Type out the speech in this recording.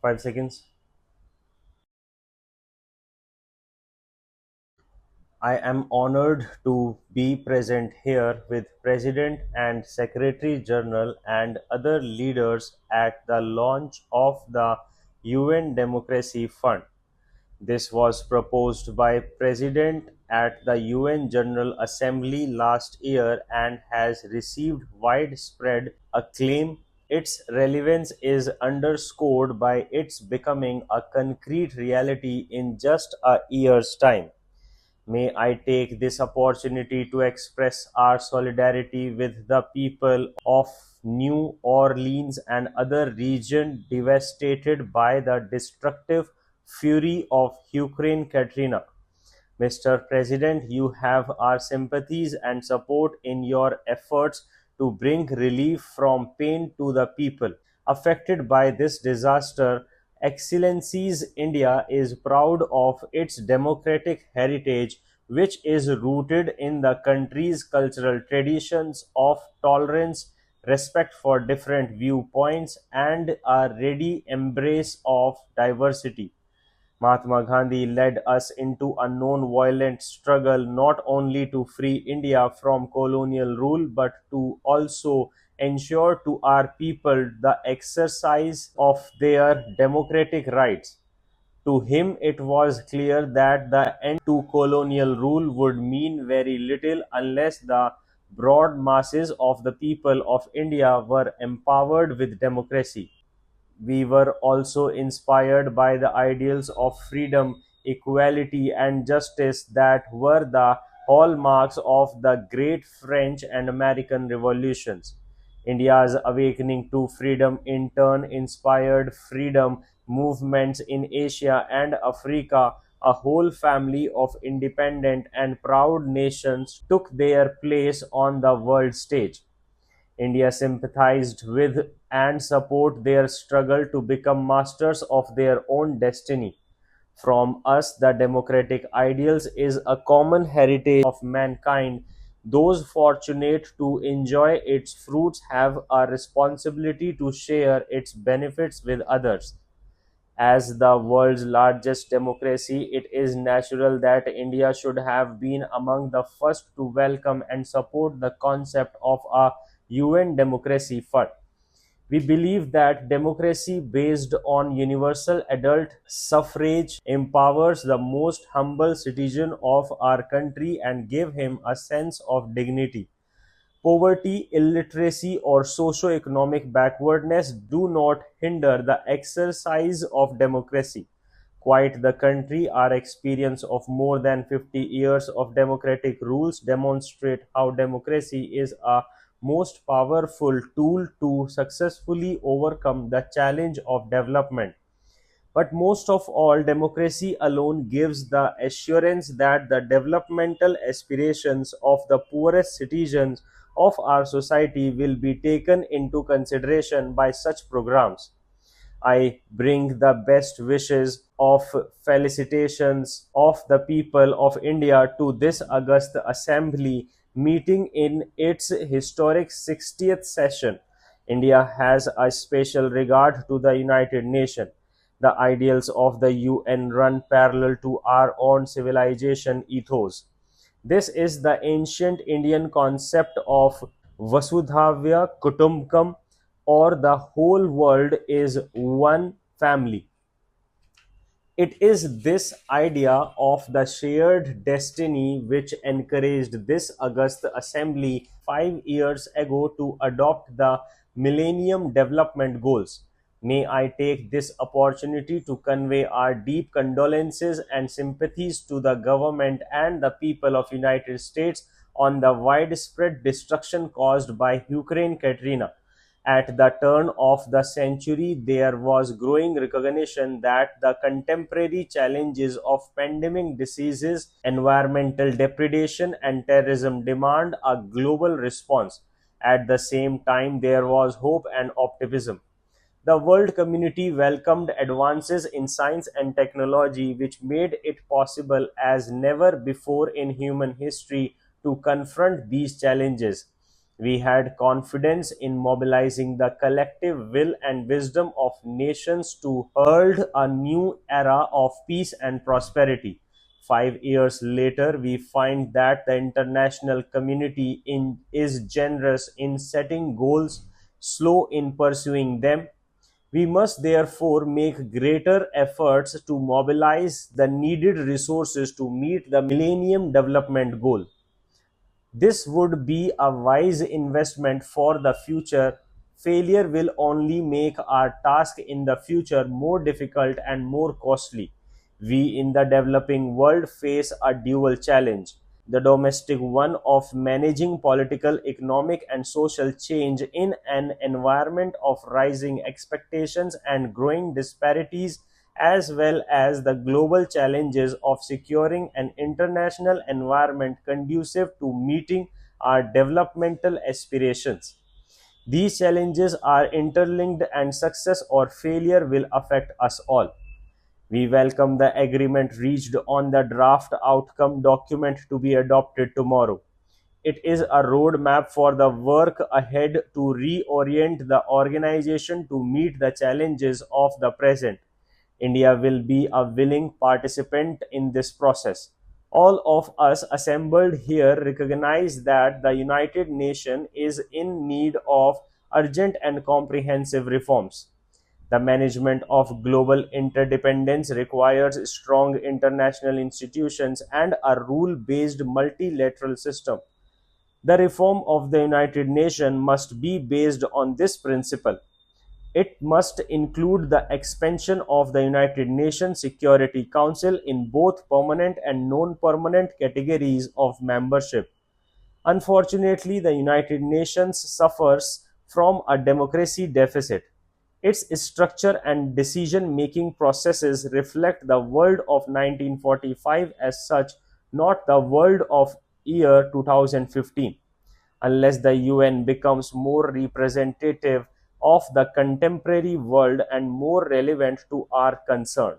5 seconds. I am honored to be present here with President and Secretary General and other leaders at the launch of the UN Democracy Fund. This was proposed by President at the UN General Assembly last year and has received widespread acclaim. Its relevance is underscored by its becoming a concrete reality in just a year's time. May I take this opportunity to express our solidarity with the people of New Orleans and other regions devastated by the destructive fury of Hurricane Katrina. Mr. President, you have our sympathies and support in your efforts to bring relief from pain to the people affected by this disaster. Excellencies, India is proud of its democratic heritage, which is rooted in the country's cultural traditions of tolerance, respect for different viewpoints, and a ready embrace of diversity. Mahatma Gandhi led us into a non-violent struggle not only to free India from colonial rule but to also ensure to our people the exercise of their democratic rights. To him, it was clear that the end to colonial rule would mean very little unless the broad masses of the people of India were empowered with democracy. We were also inspired by the ideals of freedom, equality, and justice that were the hallmarks of the great French and American revolutions. India's awakening to freedom in turn inspired freedom movements in Asia and Africa. A whole family of independent and proud nations took their place on the world stage. India sympathized with and support their struggle to become masters of their own destiny. From us, the democratic ideals is a common heritage of mankind. Those fortunate to enjoy its fruits have a responsibility to share its benefits with others. As the world's largest democracy, it is natural that India should have been among the first to welcome and support the concept of a UN democracy fund. We believe that democracy based on universal adult suffrage empowers the most humble citizen of our country and give him a sense of dignity. Poverty, illiteracy, or socio-economic backwardness do not hinder the exercise of democracy. Quite the contrary, our experience of more than 50 years of democratic rules demonstrate how democracy is a most powerful tool to successfully overcome the challenge of development. But most of all, democracy alone gives the assurance that the developmental aspirations of the poorest citizens of our society will be taken into consideration by such programs. I bring the best wishes of felicitations of the people of India to this August Assembly meeting in its historic 60th session. India has a special regard to the United Nations. The ideals of the UN run parallel to our own civilization ethos. This is the ancient Indian concept of Vasudhavya Kutumbakam, or the whole world is one family. It is this idea of the shared destiny which encouraged this August Assembly 5 years ago to adopt the Millennium Development Goals. May I take this opportunity to convey our deep condolences and sympathies to the government and the people of United States on the widespread destruction caused by Hurricane Katrina. At the turn of the century, there was growing recognition that the contemporary challenges of pandemic diseases, environmental depredation, and terrorism demand a global response. At the same time, there was hope and optimism. The world community welcomed advances in science and technology, which made it possible as never before in human history to confront these challenges. We had confidence in mobilizing the collective will and wisdom of nations to herald a new era of peace and prosperity. 5 years later, we find that the international community is generous in setting goals, slow in pursuing them. We must therefore make greater efforts to mobilize the needed resources to meet the Millennium Development Goal. This would be a wise investment for the future. Failure will only make our task in the future more difficult and more costly. We in the developing world face a dual challenge: the domestic one of managing political, economic, and social change in an environment of rising expectations and growing disparities, as well as the global challenges of securing an international environment conducive to meeting our developmental aspirations. These challenges are interlinked, and success or failure will affect us all. We welcome the agreement reached on the draft outcome document to be adopted tomorrow. It is a roadmap for the work ahead to reorient the organization to meet the challenges of the present. India will be a willing participant in this process. All of us assembled here recognize that the United Nations is in need of urgent and comprehensive reforms. The management of global interdependence requires strong international institutions and a rule based multilateral system. The reform of the United Nations must be based on this principle. It must include the expansion of the United Nations Security Council in both permanent and non permanent categories of membership. Unfortunately, the United Nations suffers from a democracy deficit. Its structure and decision making processes reflect the world of 1945 as such, not the world of year 2015. Unless the UN becomes more representative of the contemporary world and more relevant to our concern,